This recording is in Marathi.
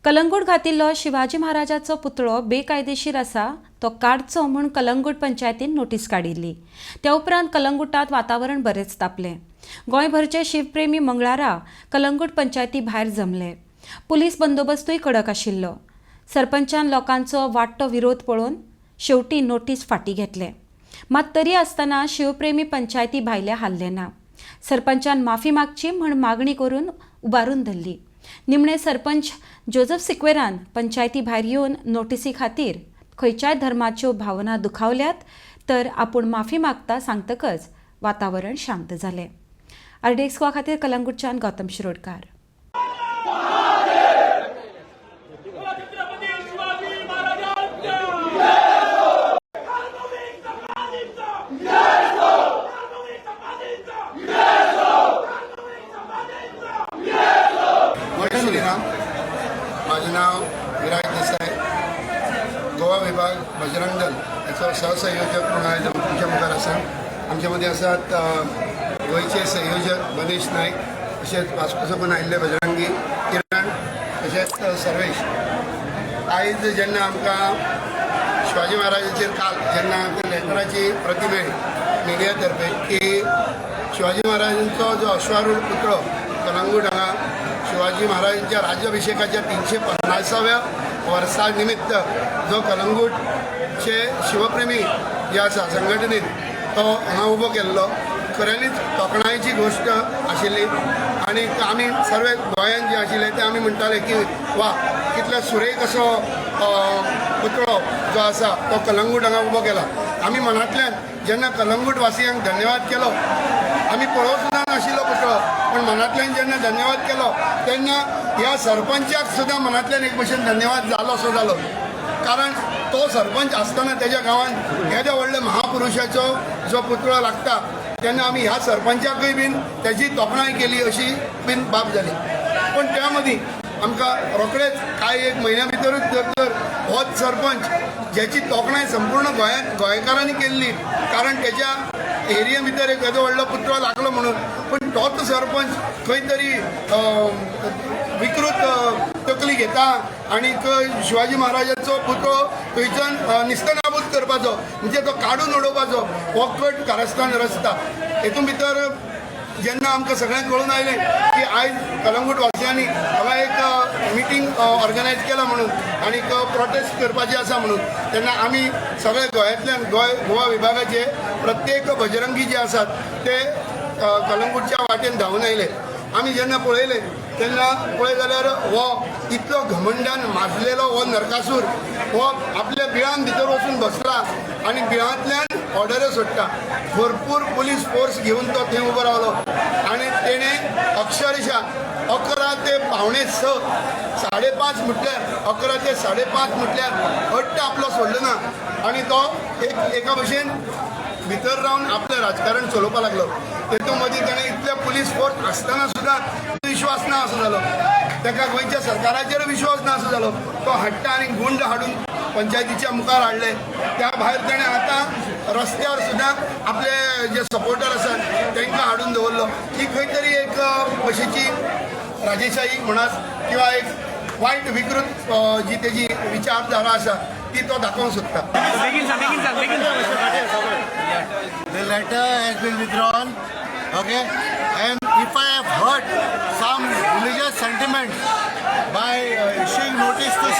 कलंगूट घातिल्लो शिवाजी महाराजाचो पुतळो बेकायदेशीर आसा तो काडचो म्हूण कलंगूट पंचायतीन नोटीस काडिल्ली। त्या उपरांत कलंगूटात वातावरण बरेंच तापलें। गोंयभरचे शिवप्रेमी मंगळारा कलंगूट पंचायती भायर जमले। पुलीस बंदोबस्तूय कडक आशिल्लो। सरपंचान लोकांचो वाडटो विरोध पळोवन शेवटी नोटीस फाटीं घेतले। मात तरी आसतना शिवप्रेमी पंचायती भायले हाल्ले ना। सरपंचान माफी मागची म्हण मागणी करून उबारून धरली। निमणे सरपंच जोझफ सिक्वेरान पंचायती भायर येवन नोटीसी खातीर खंयच्याय धर्माच्यो भावना दुखावल्यात तर आपूण माफी मागता सांगतकच वातावरण शांत जालें। आरडीएक्स खातीर कलंगूटच्यान गौतम शिरोडकार। माझे नाव विराज देसाई, गोवा विभाग बजरंग दल याचो सहसंयोजक म्हणून आयज तुमच्या मुखार आसा। आमचे मदीं आसात गोंयचे संयोजक मनीश नायक, तशेंच वास्कोसून आयिल्ले बजरंगी किरण, तशेंच सर्वेश। आयज जेन्ना आमकां शिवाजी महाराजाचेर काल जेन्ना लेटराची प्रती मेळ्ळी मिडिया तर्फे की शिवाजी महाराजांचो जो अश्वारूढ पुतळो कलंगूट हांगा शिवाजी महाराजांच्या राज्याभिषेकाच्या 350व्या वर्सा निमित्त जो कलंगूटचे शिवप्रेमी जे आसा संघटनेन तो हांगा उबो केल्लो, खऱ्यांनीच तोखणायेची गोश्ट आशिल्ली। आनी आमी सर्व गोंयांत जे आशिल्ले ते आमी म्हणटाले की वा कितलो सुरेख असो पुतळो जो आसा तो कलंगूट हांगा उबो केला। आमी मनांतल्यान जेन्ना कलंगूट वासियांक धन्यवाद केलो, आमी पळोवंक सुद्दां नाशिल्लो पुतळो, पण मनांतल्यान जेन्ना धन्यवाद केलो तेन्ना ह्या सरपंचाक सुद्दां मनांतल्यान एक भशेन धन्यवाद जालो। कारण तो सरपंच आसतना तेज्या गांवांत येद्या व्हडल्या महापुरुशाचो जो पुतळो लागता तेन्ना आमी ह्या सरपंचाकूय बीन तेजी तोखणाय केली अशी बीन बाब जाली। पण त्या मदीं आमकां रोखडेच कांय एक म्हयन्या भितरूच तर होच सरपंच ज्याची तोखणाय संपूर्ण गोंयकारांनी केल्ली, कारण तेच्या एरिये भितर एक येदो व्हडलो पुतळो लागलो म्हणून। पण तोच सरपंच खंय तरी विकृत तकली घेता आनीक शिवाजी महाराजाचो पुतळो थंयच्यान निस्तनाबूत करपाचो, म्हणजे तो काडून उडोवपाचो हो कट कारस्थान रचता। हेतून भितर जेन्ना आमकां सगळ्यांक कळून आयलें की आयज कलंगूट वासियांनी हांगा एक मिटींग ऑर्गनायज केला म्हणून आनीक प्रोटेस्ट करपाची आसा म्हणून, तेन्ना आमी सगळे गोंयांतल्यान गोवा विभागाचे प्रत्येक बजरंगी जे आसात ते कलंगूटच्या वाटेन धांवन आयले। आमी जेन्ना पळयले तेन्ना पळय जाल्यार हो इतलो घमंडान माजलेलो हो नरकासूर हो आपल्या बिळान भितर वचून बसला आनी बिळांतल्यान ऑर्डर सोडटा। भरपूर पुलीस फोर्स घेवन तो थंय उबो रावलो आनी तेणें अक्षरशः 11 ते 5:45 5:30 म्हटल्यार 11 ते 5:30 म्हटल्यार हट्ट आपलो सोडलो ना आनी तो एका भशेन भितर रावन आपलें राजकारण चलोवपाक लागलो। तेतून मदीं ताणें इतले पुलीस फोर्स आसतना सुद्दां विश्वास ना असो जालो, ताका गोंयच्या सरकाराचेर विश्वास ना असो जालो। तो हाडटा आनी गुंड हाडून पंचायतीच्या मुखार हाडले। त्या भायर ताणें आतां रस्त्यावर सुद्दां आपले जे सपोर्टर आसात तांकां हाडून दवरलो। ही खंय तरी एक भशेची राजेशाही म्हणात किंवा एक वायट विकृत जी तेजी विचारधारा आसा ती तो दाखोवंक सोदता। The letter has been withdrawn, okay? And if I have hurt some religious sentiments by issuing notice to